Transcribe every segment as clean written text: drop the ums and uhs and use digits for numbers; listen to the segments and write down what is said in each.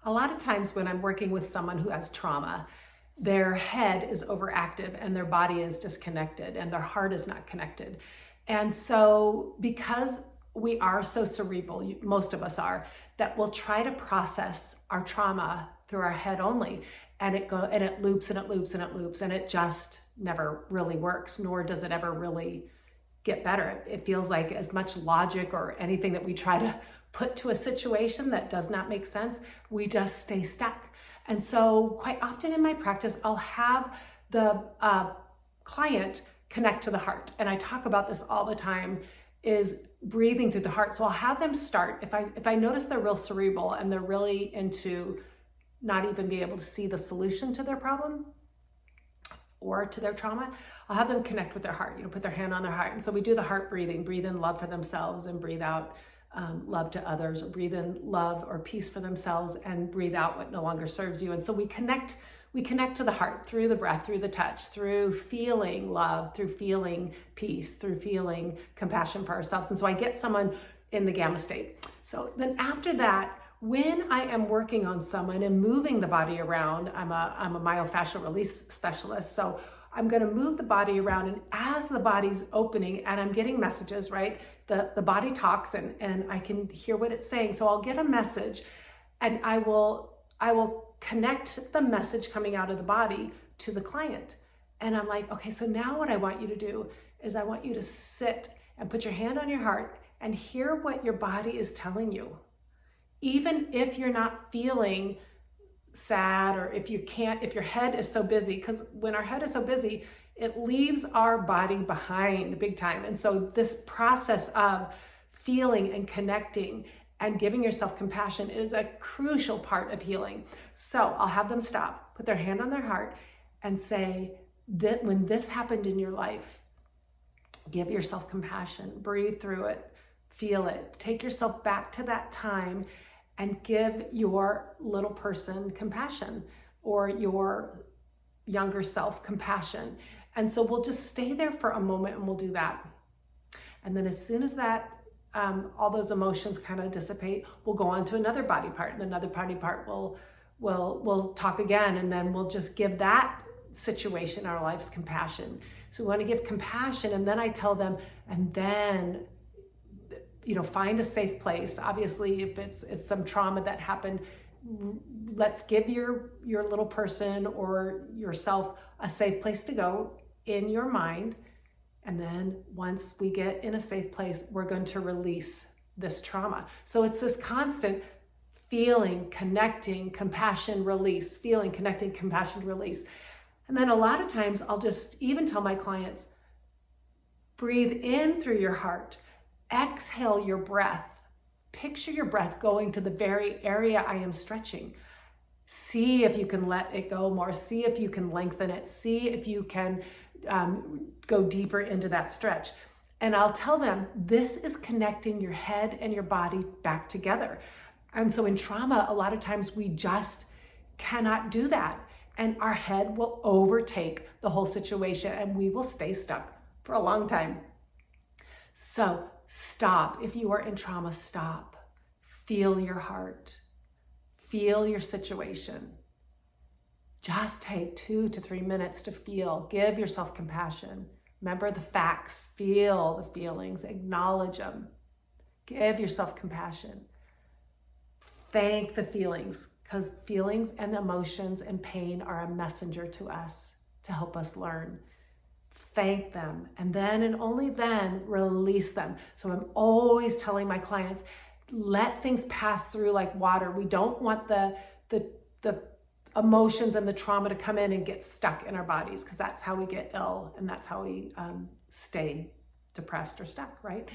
A lot of times when I'm working with someone who has trauma, their head is overactive and their body is disconnected and their heart is not connected. And so because we are so cerebral, most of us are, that we'll try to process our trauma through our head only, and it loops and it loops and it loops, and it just never really works, nor does it ever really get better. It feels like as much logic or anything that we try to put to a situation that does not make sense, we just stay stuck. And so quite often in my practice, I'll have the client connect to the heart. And I talk about this all the time, is breathing through the heart. So I'll have them start, if I notice they're real cerebral and they're really into not even be able to see the solution to their problem or to their trauma, I'll have them connect with their heart, put their hand on their heart. And so we do the heart breathing, breathe in love for themselves and breathe out love to others, or breathe in love or peace for themselves and breathe out what no longer serves you. And so we connect to the heart through the breath, through the touch, through feeling love, through feeling peace, through feeling compassion for ourselves. And so I get someone in the gamma state. So then after that, when I am working on someone and moving the body around, I'm a myofascial release specialist. So I'm going to move the body around, and as the body's opening and I'm getting messages, right? The body talks and I can hear what it's saying. So I'll get a message and I will connect the message coming out of the body to the client. And I'm like, okay, so now what I want you to do is I want you to sit and put your hand on your heart and hear what your body is telling you. Even if you're not feeling sad, or if your head is so busy, because when our head is so busy, it leaves our body behind big time. And so this process of feeling and connecting and giving yourself compassion is a crucial part of healing. So I'll have them stop, put their hand on their heart and say that when this happened in your life, give yourself compassion, breathe through it, feel it, take yourself back to that time and give your little person compassion, or your younger self compassion. And so we'll just stay there for a moment and we'll do that. And then as soon as that, all those emotions kind of dissipate, we'll go on to another body part, and another body part we'll talk again, and then we'll just give that situation in our lives compassion. So we want to give compassion, and then I tell them, and then find a safe place. Obviously, if it's some trauma that happened, let's give your little person or yourself a safe place to go in your mind. And then once we get in a safe place, we're going to release this trauma. So it's this constant feeling, connecting, compassion, release, feeling, connecting, compassion, release. And then a lot of times I'll just even tell my clients, breathe in through your heart. Exhale your breath. Picture your breath going to the very area I am stretching. See if you can let it go more. See if you can lengthen it. See if you can go deeper into that stretch. And I'll tell them, this is connecting your head and your body back together. And so in trauma, a lot of times we just cannot do that. And our head will overtake the whole situation and we will stay stuck for a long time. So stop. If you are in trauma, stop. Feel your heart. Feel your situation. Just take 2 to 3 minutes to feel. Give yourself compassion. Remember the facts. Feel the feelings. Acknowledge them. Give yourself compassion. Thank the feelings, because feelings and emotions and pain are a messenger to us to help us learn. Thank them, and then and only then release them. So I'm always telling my clients, let things pass through like water. We don't want the emotions and the trauma to come in and get stuck in our bodies, because that's how we get ill and that's how we stay depressed or stuck, right?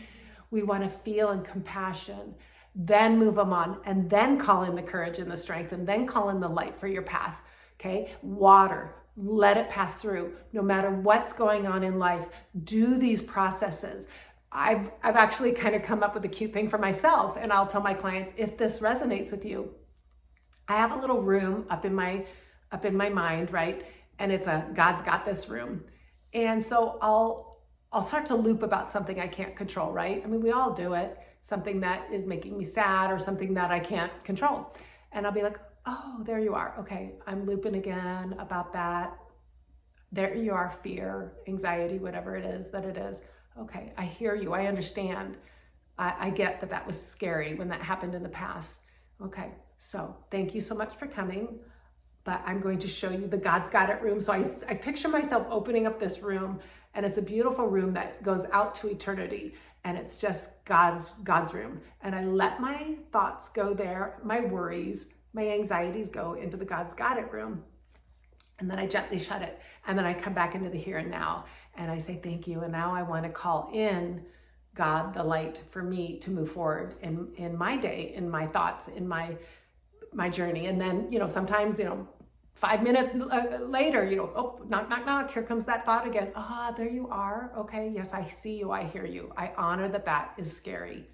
We want to feel in compassion, then move them on, and then call in the courage and the strength, and then call in the light for your path, okay? Water. Let it pass through. No matter what's going on in life, do these processes. I've actually kind of come up with a cute thing for myself, and I'll tell my clients, if this resonates with you, I have a little room up in my mind, right? And it's a God's got this room. And so I'll start to loop about something I can't control, right? I mean, we all do it. Something that is making me sad or something that I can't control. And I'll be like, oh, there you are. Okay, I'm looping again about that. There you are, fear, anxiety, whatever it is that it is. Okay, I hear you. I understand. I get that that was scary when that happened in the past. Okay, so thank you so much for coming. But I'm going to show you the God's Got It room. So I picture myself opening up this room, and it's a beautiful room that goes out to eternity. And it's just God's room. And I let my thoughts go there, my worries, my anxieties go into the God's Got It room. And then I gently shut it. And then I come back into the here and now. And I say, thank you. And now I want to call in God, the light, for me to move forward in my day, in my thoughts, in my journey. And then, sometimes, 5 minutes later, oh, knock, knock, knock, here comes that thought again. There you are. Okay, yes, I see you, I hear you. I honor that is scary.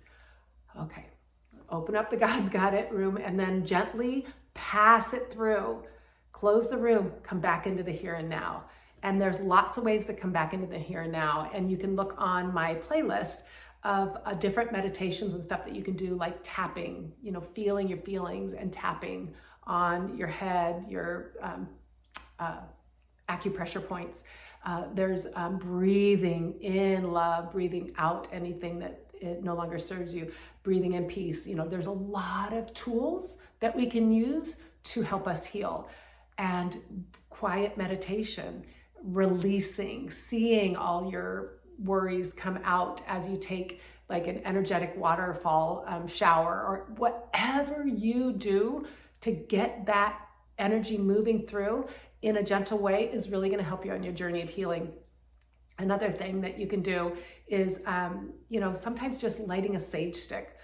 Okay, open up the God's Got It room and then gently pass it through. Close the room, come back into the here and now. And there's lots of ways to come back into the here and now. And you can look on my playlist of different meditations and stuff that you can do, like tapping, feeling your feelings and tapping on your head, your acupressure points. There's breathing in love, breathing out anything that it no longer serves you, breathing in peace. There's a lot of tools that we can use to help us heal. And quiet meditation, releasing, seeing all your worries come out as you take like an energetic waterfall shower, or whatever you do to get that energy moving through in a gentle way is really going to help you on your journey of healing. Another thing that you can do is, sometimes just lighting a sage stick.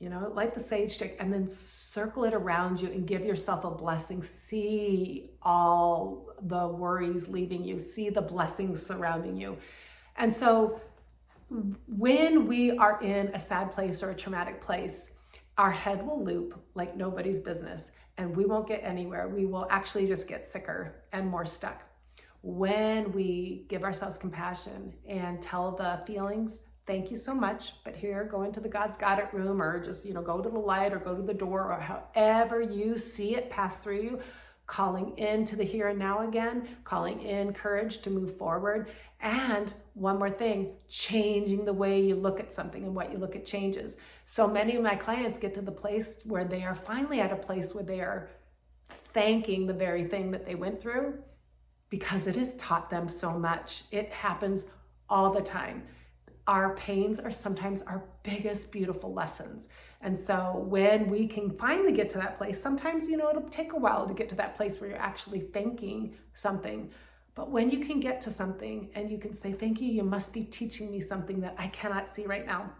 Light the sage stick and then circle it around you and give yourself a blessing. See all the worries leaving you. See the blessings surrounding you. And so when we are in a sad place or a traumatic place, our head will loop like nobody's business, and we won't get anywhere. We will actually just get sicker and more stuck. When we give ourselves compassion and tell the feelings, thank you so much, but here, go into the God's Got It room, or just, go to the light or go to the door, or however you see it pass through you, calling into the here and now again, calling in courage to move forward. And one more thing, changing the way you look at something, and what you look at changes. So many of my clients get to the place where they are finally at a place where they are thanking the very thing that they went through, because it has taught them so much. It happens all the time. Our pains are sometimes our biggest, beautiful lessons. And so when we can finally get to that place, sometimes, it'll take a while to get to that place where you're actually thanking something. But when you can get to something and you can say, thank you, you must be teaching me something that I cannot see right now.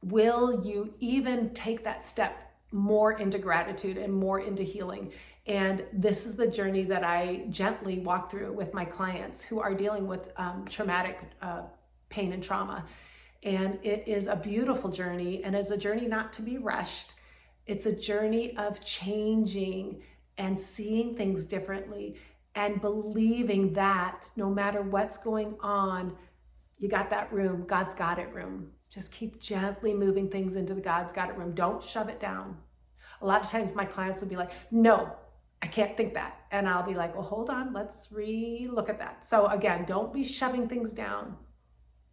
Will you even take that step more into gratitude and more into healing? And this is the journey that I gently walk through with my clients who are dealing with traumatic pain and trauma. And it is a beautiful journey, and it's a journey not to be rushed. It's a journey of changing and seeing things differently and believing that no matter what's going on, you got that room, God's Got It room. Just keep gently moving things into the God's Got It room. Don't shove it down. A lot of times my clients will be like, no, I can't think that. And I'll be like, well, hold on, let's re-look at that. So again, don't be shoving things down.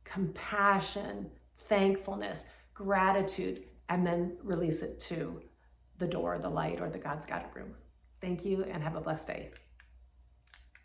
Compassion, thankfulness, gratitude, and then release it to the door, the light, or the God's Got It room. Thank you, and have a blessed day.